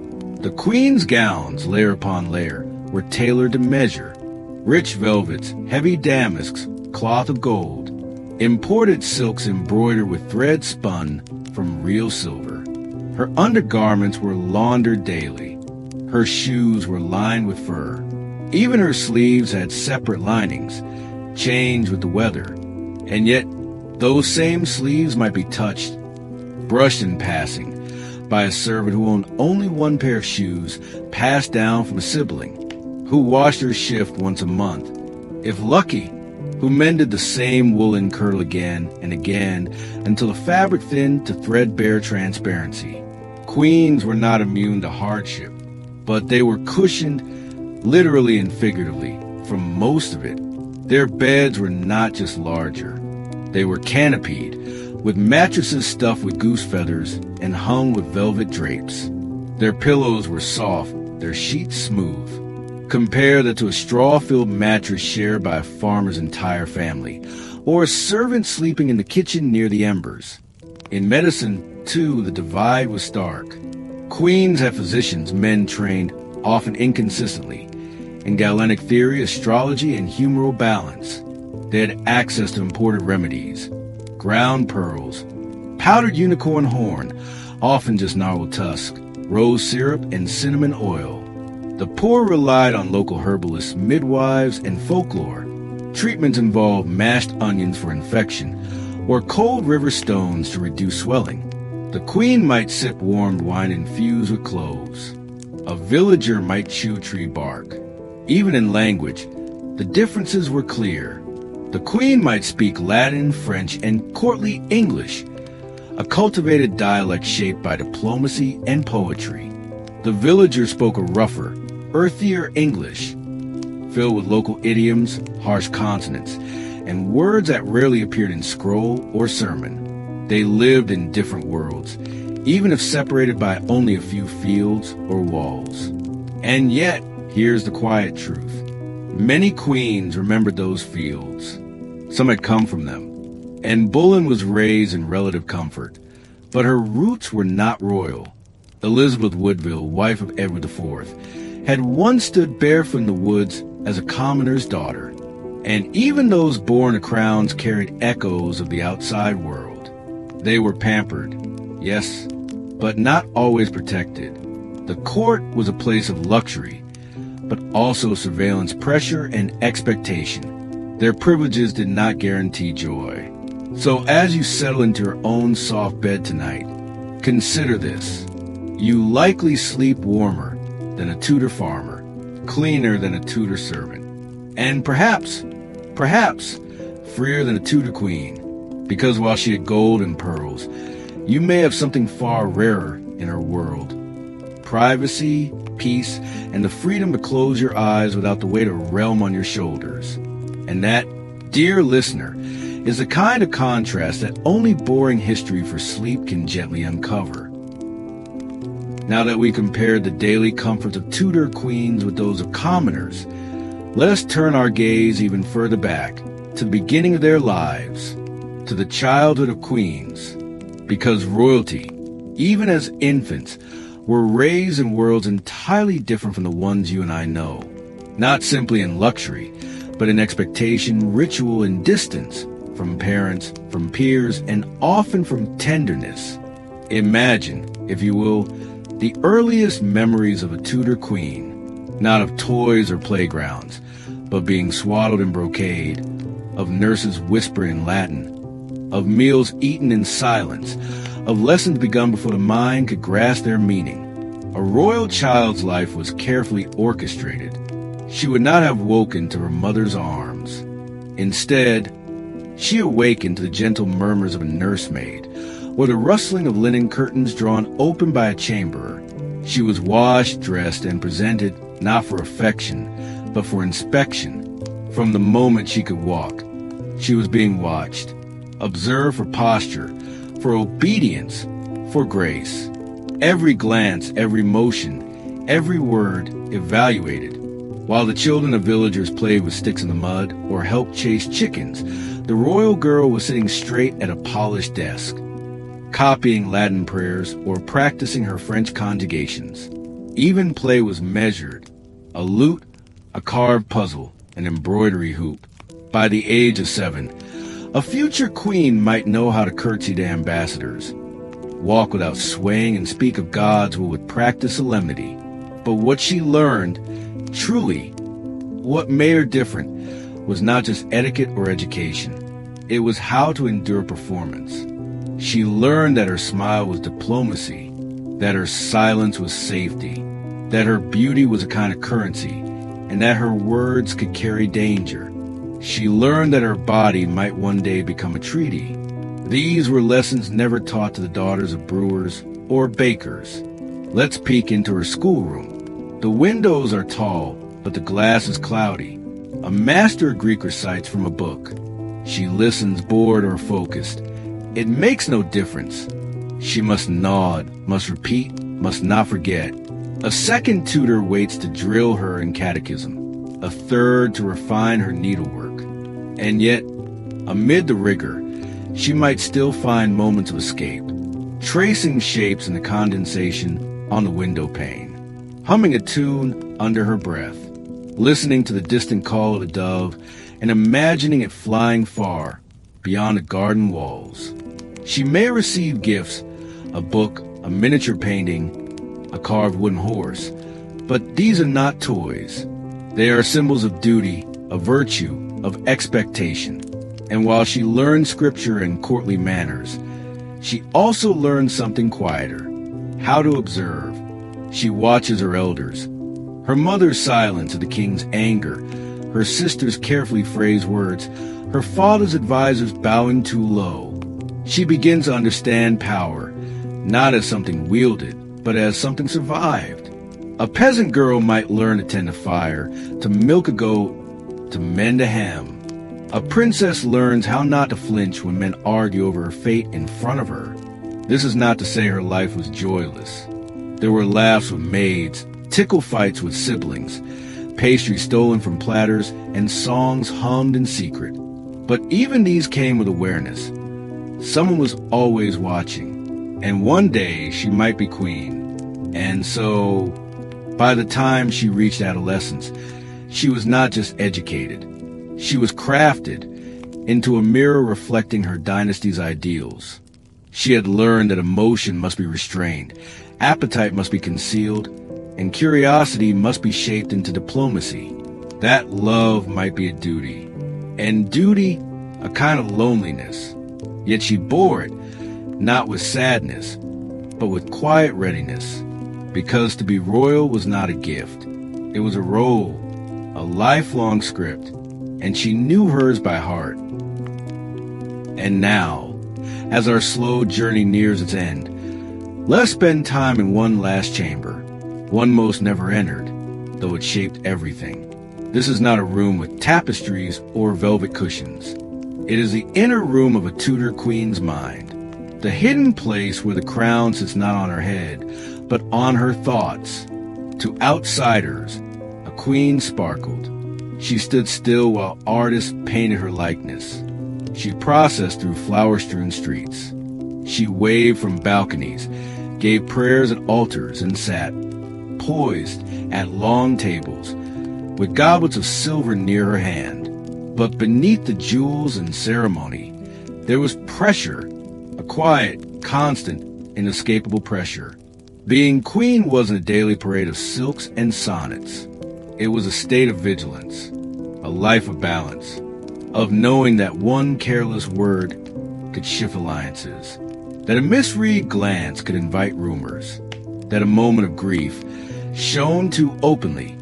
The queen's gowns, layer upon layer, were tailored to measure. Rich velvets, heavy damasks, cloth of gold, imported silks embroidered with thread spun from real silver. Her undergarments were laundered daily. Her shoes were lined with fur. Even her sleeves had separate linings, changed with the weather. And yet, those same sleeves might be touched, brushed in passing, by a servant who owned only one pair of shoes, passed down from a sibling, who washed her shift once a month. If lucky, who mended the same woolen curl again and again until the fabric thinned to threadbare transparency. Queens were not immune to hardship, but they were cushioned, literally and figuratively, from most of it. Their beds were not just larger. They were canopied, with mattresses stuffed with goose feathers and hung with velvet drapes. Their pillows were soft, their sheets smooth. Compare that to a straw-filled mattress shared by a farmer's entire family, or a servant sleeping in the kitchen near the embers. In medicine, too, the divide was stark. Queens had physicians, men trained, often inconsistently, in Galenic theory, astrology, and humoral balance. They had access to imported remedies, ground pearls, powdered unicorn horn, often just narwhal tusk, rose syrup, and cinnamon oil. The poor relied on local herbalists, midwives, and folklore. Treatments involved mashed onions for infection, or cold river stones to reduce swelling. The queen might sip warmed wine infused with cloves. A villager might chew tree bark. Even in language, the differences were clear. The queen might speak Latin, French, and courtly English, a cultivated dialect shaped by diplomacy and poetry. The villager spoke a rougher, earthier English, filled with local idioms, harsh consonants, and words that rarely appeared in scroll or sermon. They lived in different worlds, even if separated by only a few fields or walls. And yet, here's the quiet truth. Many queens remembered those fields. Some had come from them, and Bullen was raised in relative comfort. But her roots were not royal. Elizabeth Woodville, wife of Edward IV, had once stood barefoot in the woods as a commoner's daughter. And even those born to crowns carried echoes of the outside world. They were pampered, yes, but not always protected. The court was a place of luxury, but also surveillance, pressure, and expectation. Their privileges did not guarantee joy. So as you settle into your own soft bed tonight, consider this. You likely sleep warmer than a Tudor farmer, cleaner than a Tudor servant, and perhaps, freer than a Tudor queen, because while she had gold and pearls, you may have something far rarer in her world. Privacy, peace, and the freedom to close your eyes without the weight of a realm on your shoulders. And that, dear listener, is the kind of contrast that only boring history for sleep can gently uncover. Now that we compared the daily comforts of Tudor queens with those of commoners, let us turn our gaze even further back, to the beginning of their lives, to the childhood of queens. Because royalty, even as infants, were raised in worlds entirely different from the ones you and I know. Not simply in luxury, but in expectation, ritual, and distance, from parents, from peers, and often from tenderness. Imagine, if you will, the earliest memories of a Tudor queen, not of toys or playgrounds, but being swaddled in brocade, of nurses whispering in Latin, of meals eaten in silence, of lessons begun before the mind could grasp their meaning. A royal child's life was carefully orchestrated. She would not have woken to her mother's arms. Instead, she awakened to the gentle murmurs of a nursemaid, or the rustling of linen curtains drawn open by a chamberer. She was washed, dressed, and presented not for affection, but for inspection. From the moment she could walk, she was being watched, observed for posture, for obedience, for grace. Every glance, every motion, every word evaluated. While the children of villagers played with sticks in the mud or helped chase chickens, the royal girl was sitting straight at a polished desk, copying Latin prayers or practicing her French conjugations. Even play was measured. A lute, a carved puzzle, an embroidery hoop. By the age of 7, a future queen might know how to curtsy to ambassadors, walk without swaying, and speak of gods with practiced solemnity. But what she learned, truly, what made her different, was not just etiquette or education. It was how to endure performance. She learned that her smile was diplomacy, that her silence was safety, that her beauty was a kind of currency, and that her words could carry danger. She learned that her body might one day become a treaty. These were lessons never taught to the daughters of brewers or bakers. Let's peek into her schoolroom. The windows are tall, but the glass is cloudy. A master Greek recites from a book. She listens, bored or focused. It makes no difference. She must nod, must repeat, must not forget. A second tutor waits to drill her in catechism, a third to refine her needlework. And yet, amid the rigor, she might still find moments of escape, tracing shapes in the condensation on the window pane, humming a tune under her breath, listening to the distant call of the dove, and imagining it flying far beyond the garden walls. She may receive gifts, a book, a miniature painting, a carved wooden horse, but these are not toys. They are symbols of duty, of virtue, of expectation. And while she learns scripture and courtly manners, she also learns something quieter, how to observe. She watches her elders, her mother's silence at the king's anger, her sister's carefully phrased words, her father's advisors bowing too low. She begins to understand power, not as something wielded, but as something survived. A peasant girl might learn to tend a fire, to milk a goat, to mend a ham. A princess learns how not to flinch when men argue over her fate in front of her. This is not to say her life was joyless. There were laughs with maids, tickle fights with siblings, pastry stolen from platters, and songs hummed in secret. But even these came with awareness. Someone was always watching. And one day she might be queen. And so, by the time she reached adolescence, she was not just educated. She was crafted into a mirror reflecting her dynasty's ideals. She had learned that emotion must be restrained, appetite must be concealed, and curiosity must be shaped into diplomacy. That love might be a duty, and duty a kind of loneliness. Yet she bore it, not with sadness, but with quiet readiness, because to be royal was not a gift. It was a role, a lifelong script, and she knew hers by heart. And now, as our slow journey nears its end, let us spend time in one last chamber, one most never entered, though it shaped everything. This is not a room with tapestries or velvet cushions. It is the inner room of a Tudor queen's mind. The hidden place where the crown sits not on her head, but on her thoughts. To outsiders, a queen sparkled. She stood still while artists painted her likeness. She processed through flower-strewn streets. She waved from balconies, gave prayers at altars, and sat, poised at long tables, with goblets of silver near her hand. But beneath the jewels and ceremony, there was pressure, a quiet, constant, inescapable pressure. Being queen wasn't a daily parade of silks and sonnets. It was a state of vigilance, a life of balance, of knowing that one careless word could shift alliances, that a misread glance could invite rumors, that a moment of grief, shown too openly,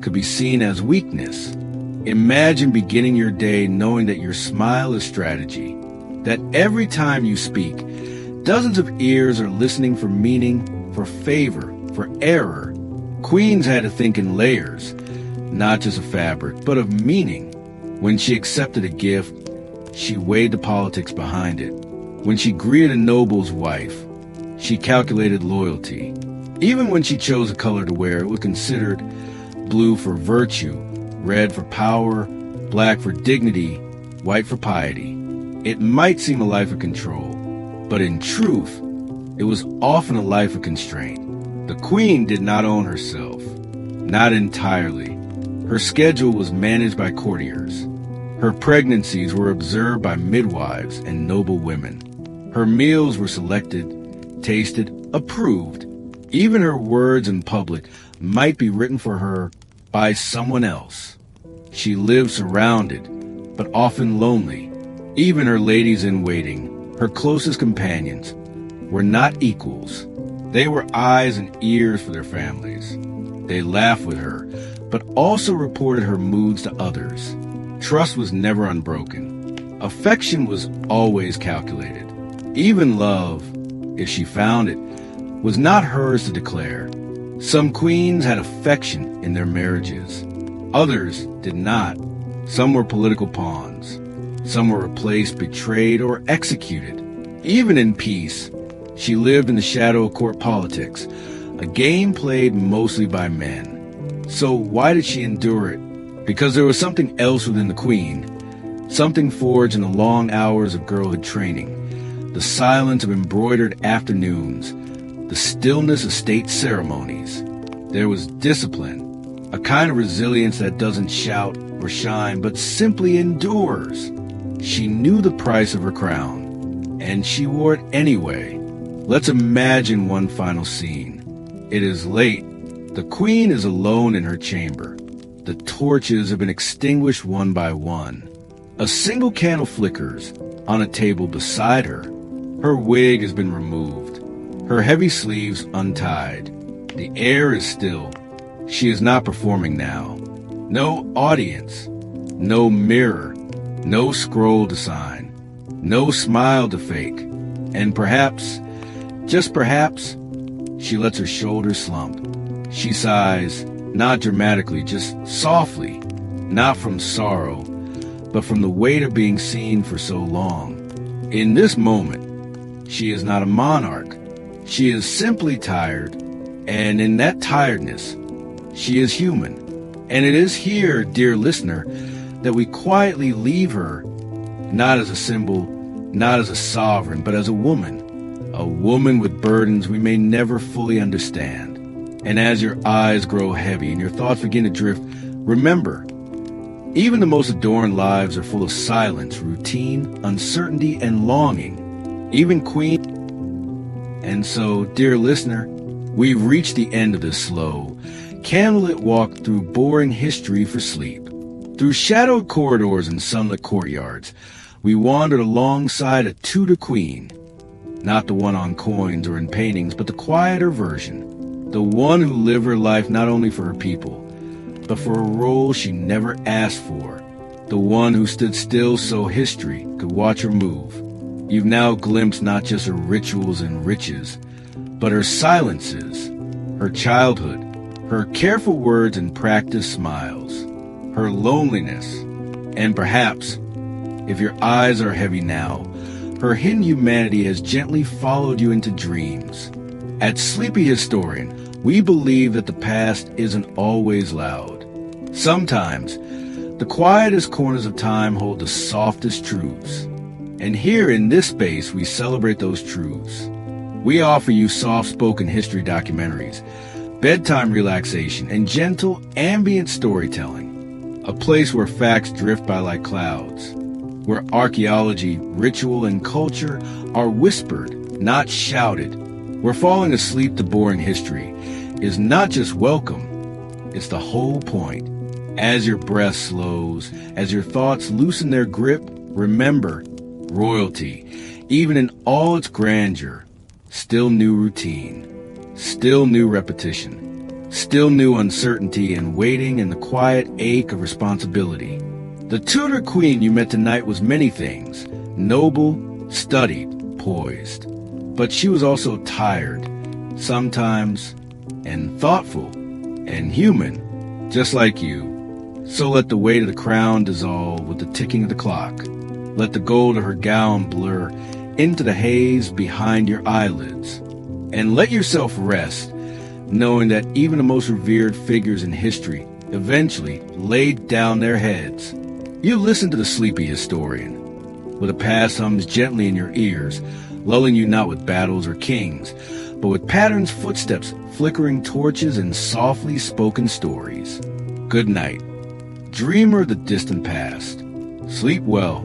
could be seen as weakness. Imagine beginning your day knowing that your smile is strategy, that every time you speak, dozens of ears are listening for meaning, for favor, for error. Queens had to think in layers, not just of fabric, but of meaning. When she accepted a gift, she weighed the politics behind it. When she greeted a noble's wife, she calculated loyalty. Even when she chose a color to wear, it was considered blue for virtue, red for power, black for dignity, white for piety. It might seem a life of control, but in truth, it was often a life of constraint. The queen did not own herself, not entirely. Her schedule was managed by courtiers. Her pregnancies were observed by midwives and noble women. Her meals were selected, tasted, approved. Even her words in public might be written for her by someone else. She lived surrounded, but often lonely. Even her ladies in waiting, her closest companions, were not equals. They were eyes and ears for their families. They laughed with her, but also reported her moods to others. Trust was never unbroken. Affection was always calculated. Even love, if she found it, was not hers to declare. Some queens had affection in their marriages. Others did not. Some were political pawns. Some were replaced, betrayed, or executed. Even in peace, she lived in the shadow of court politics, a game played mostly by men. So why did she endure it? Because there was something else within the queen, something forged in the long hours of girlhood training, the silence of embroidered afternoons, the stillness of state ceremonies. There was discipline, a kind of resilience that doesn't shout or shine, but simply endures. She knew the price of her crown, and she wore it anyway. Let's imagine one final scene. It is late. The queen is alone in her chamber. The torches have been extinguished one by one. A single candle flickers on a table beside her. Her wig has been removed, her heavy sleeves untied. The air is still. She is not performing now. No audience, no mirror, no scroll to sign, no smile to fake. And perhaps, just perhaps, she lets her shoulders slump. She sighs, not dramatically, just softly, not from sorrow, but from the weight of being seen for so long. In this moment, she is not a monarch. She is simply tired, and in that tiredness, she is human. And it is here, dear listener, that we quietly leave her, not as a symbol, not as a sovereign, but as a woman with burdens we may never fully understand. And as your eyes grow heavy and your thoughts begin to drift, remember, even the most adorned lives are full of silence, routine, uncertainty, and longing. Even queen. And so, dear listener, we've reached the end of this slow, candlelit walk through boring history for sleep. Through shadowed corridors and sunlit courtyards, we wandered alongside a Tudor queen. Not the one on coins or in paintings, but the quieter version. The one who lived her life not only for her people, but for a role she never asked for. The one who stood still so history could watch her move. You've now glimpsed not just her rituals and riches, but her silences, her childhood, her careful words and practiced smiles, her loneliness, and perhaps, if your eyes are heavy now, her hidden humanity has gently followed you into dreams. At Sleepy Historian, we believe that the past isn't always loud. Sometimes, the quietest corners of time hold the softest truths. And here in this space, we celebrate those truths. We offer you soft-spoken history documentaries, bedtime relaxation, and gentle, ambient storytelling. A place where facts drift by like clouds, where archaeology, ritual, and culture are whispered, not shouted, where falling asleep to boring history is not just welcome, it's the whole point. As your breath slows, as your thoughts loosen their grip, remember, royalty, even in all its grandeur, still new routine, still new repetition, still new uncertainty and waiting in the quiet ache of responsibility. The Tudor queen you met tonight was many things, noble, studied, poised. But she was also tired, sometimes, and thoughtful, and human, just like you. So let the weight of the crown dissolve with the ticking of the clock. Let the gold of her gown blur into the haze behind your eyelids. And let yourself rest, knowing that even the most revered figures in history eventually laid down their heads. You listen to the Sleepy Historian, where the past hums gently in your ears, lulling you not with battles or kings, but with patterns, footsteps, flickering torches, and softly spoken stories. Good night, dreamer of the distant past. Sleep well,